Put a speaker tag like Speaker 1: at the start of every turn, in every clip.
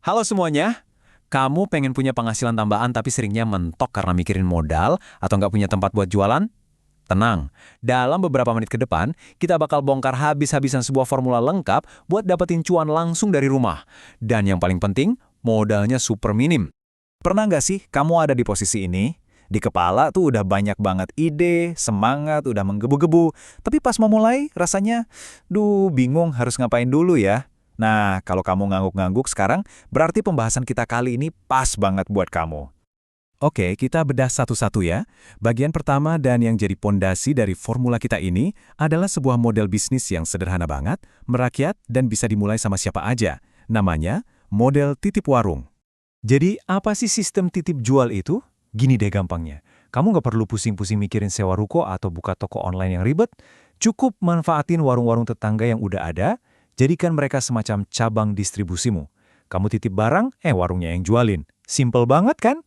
Speaker 1: Halo semuanya, kamu pengen punya penghasilan tambahan tapi seringnya mentok karena mikirin modal atau nggak punya tempat buat jualan? Tenang, dalam beberapa menit ke depan, kita bakal bongkar habis-habisan sebuah formula lengkap buat dapetin cuan langsung dari rumah. Dan yang paling penting, modalnya super minim.
Speaker 2: Pernah nggak sih kamu ada di posisi ini? Di kepala tuh udah banyak banget ide, semangat, udah menggebu-gebu. Tapi pas mau mulai, rasanya, bingung harus ngapain dulu ya. Nah, kalau kamu ngangguk-ngangguk sekarang, berarti pembahasan kita kali ini pas banget buat kamu. Oke, kita bedah satu-satu ya. Bagian pertama dan yang jadi pondasi dari formula kita ini adalah sebuah model bisnis yang sederhana banget, merakyat, dan bisa dimulai sama siapa aja. Namanya, model titip warung. Jadi, apa sih sistem titip jual itu? Gini deh gampangnya, kamu nggak perlu pusing-pusing mikirin sewa ruko atau buka toko online yang ribet. Cukup manfaatin warung-warung tetangga yang udah ada, jadikan mereka semacam cabang distribusimu. Kamu titip barang, warungnya yang jualin. Simple banget kan?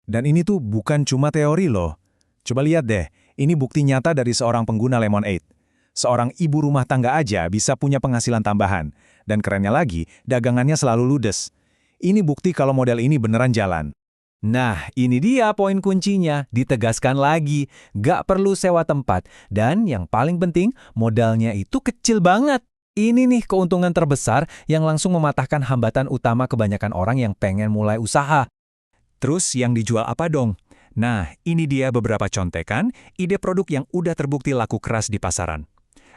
Speaker 2: Dan ini tuh bukan cuma teori loh. Coba lihat deh, ini bukti nyata dari seorang pengguna Lemonade. Seorang ibu rumah tangga aja bisa punya penghasilan tambahan. Dan kerennya lagi, dagangannya selalu ludes. Ini bukti kalau model ini beneran jalan.
Speaker 1: Nah, ini dia poin kuncinya, ditegaskan lagi, nggak perlu sewa tempat. Dan yang paling penting, modalnya itu kecil banget. Ini nih keuntungan terbesar yang langsung mematahkan hambatan utama kebanyakan orang yang pengen mulai usaha.
Speaker 2: Terus yang dijual apa dong? Nah, ini dia beberapa contekan ide produk yang udah terbukti laku keras di pasaran.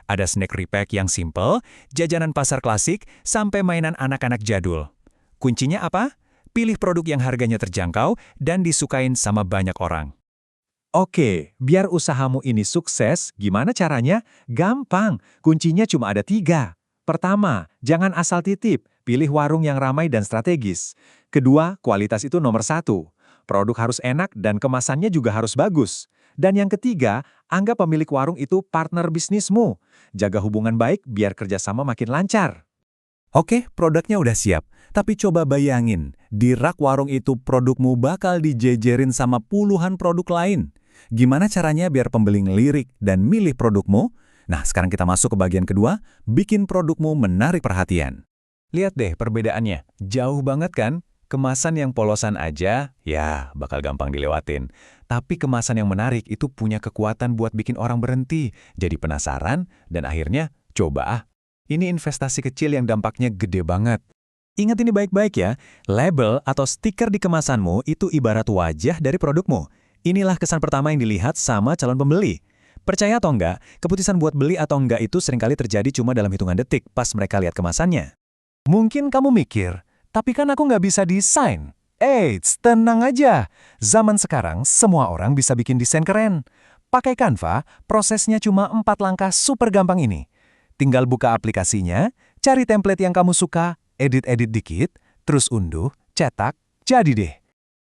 Speaker 2: Ada snack repack yang simple, jajanan pasar klasik, sampai mainan anak-anak jadul. Kuncinya apa? Pilih produk yang harganya terjangkau dan disukain sama banyak orang. Oke, biar usahamu ini sukses, gimana caranya? Gampang, kuncinya cuma ada 3. Pertama, jangan asal titip, pilih warung yang ramai dan strategis. Kedua, kualitas itu nomor 1. Produk harus enak dan kemasannya juga harus bagus. Dan yang ketiga, anggap pemilik warung itu partner bisnismu. Jaga hubungan baik biar kerjasama makin lancar. Oke, produknya udah siap. Tapi coba bayangin, di rak warung itu produkmu bakal dijejerin sama puluhan produk lain. Gimana caranya biar pembeli ngelirik dan milih produkmu? Nah, sekarang kita masuk ke bagian kedua, bikin produkmu menarik perhatian. Lihat deh perbedaannya, jauh banget kan? Kemasan yang polosan aja, ya bakal gampang dilewatin. Tapi kemasan yang menarik itu punya kekuatan buat bikin orang berhenti, jadi penasaran, dan akhirnya coba ah. Ini investasi kecil yang dampaknya gede banget. Ingat ini baik-baik ya, label atau stiker di kemasanmu itu ibarat wajah dari produkmu. Inilah kesan pertama yang dilihat sama calon pembeli. Percaya atau enggak, keputusan buat beli atau enggak itu seringkali terjadi cuma dalam hitungan detik pas mereka lihat kemasannya. Mungkin kamu mikir, tapi kan aku nggak bisa desain. Eits, tenang aja. Zaman sekarang, semua orang bisa bikin desain keren. Pakai Canva, prosesnya cuma 4 langkah super gampang ini. Tinggal buka aplikasinya, cari template yang kamu suka, edit-edit dikit, terus unduh, cetak, jadi deh.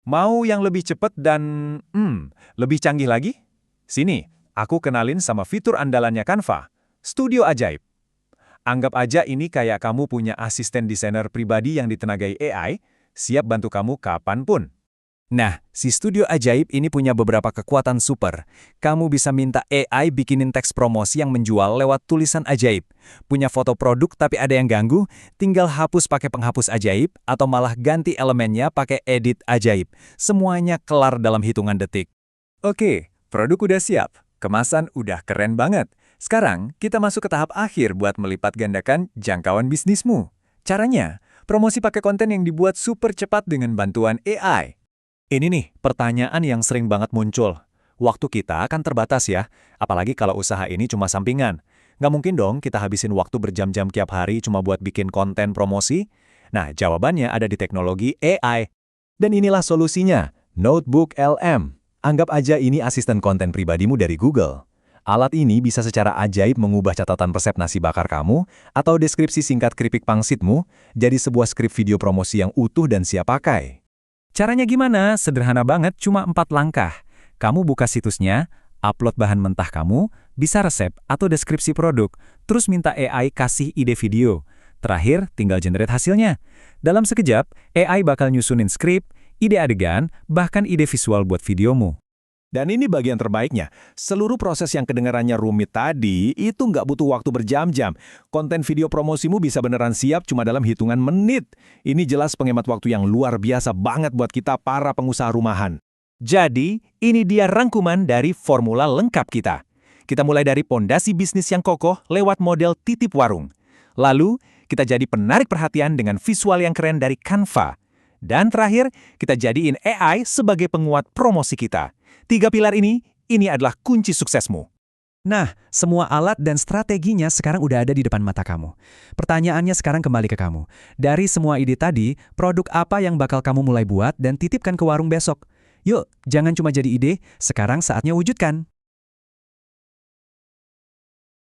Speaker 2: Mau yang lebih cepat dan lebih canggih lagi? Sini, aku kenalin sama fitur andalannya Canva, Studio Ajaib. Anggap aja ini kayak kamu punya asisten desainer pribadi yang ditenagai AI, siap bantu kamu kapanpun. Nah, si Studio Ajaib ini punya beberapa kekuatan super. Kamu bisa minta AI bikinin teks promosi yang menjual lewat tulisan ajaib. Punya foto produk tapi ada yang ganggu, tinggal hapus pakai penghapus ajaib, atau malah ganti elemennya pakai edit ajaib. Semuanya kelar dalam hitungan detik. Oke, produk udah siap. Kemasan udah keren banget. Sekarang, kita masuk ke tahap akhir buat melipat gandakan jangkauan bisnismu. Caranya, promosi pakai konten yang dibuat super cepat dengan bantuan AI. Ini nih, pertanyaan yang sering banget muncul. Waktu kita kan terbatas ya, apalagi kalau usaha ini cuma sampingan. Nggak mungkin dong kita habisin waktu berjam-jam tiap hari cuma buat bikin konten promosi. Nah, jawabannya ada di teknologi AI. Dan inilah solusinya, Notebook LM. Anggap aja ini asisten konten pribadimu dari Google. Alat ini bisa secara ajaib mengubah catatan resep nasi bakar kamu atau deskripsi singkat keripik pangsitmu jadi sebuah skrip video promosi yang utuh dan siap pakai. Caranya gimana? Sederhana banget, cuma 4 langkah. Kamu buka situsnya, upload bahan mentah kamu, bisa resep atau deskripsi produk, terus minta AI kasih ide video. Terakhir, tinggal generate hasilnya. Dalam sekejap, AI bakal nyusunin skrip, ide adegan, bahkan ide visual buat videomu.
Speaker 3: Dan ini bagian terbaiknya. Seluruh proses yang kedengarannya rumit tadi, itu nggak butuh waktu berjam-jam. Konten video promosimu bisa beneran siap cuma dalam hitungan menit. Ini jelas penghemat waktu yang luar biasa banget buat kita para pengusaha rumahan.
Speaker 2: Jadi, ini dia rangkuman dari formula lengkap kita. Kita mulai dari pondasi bisnis yang kokoh lewat model titip warung. Lalu, kita jadi penarik perhatian dengan visual yang keren dari Canva. Dan terakhir, kita jadiin AI sebagai penguat promosi kita. 3 pilar ini adalah kunci suksesmu.
Speaker 4: Nah, semua alat dan strateginya sekarang udah ada di depan mata kamu. Pertanyaannya sekarang kembali ke kamu. Dari semua ide tadi, produk apa yang bakal kamu mulai buat dan titipkan ke warung besok? Yuk, jangan cuma jadi ide, sekarang saatnya wujudkan.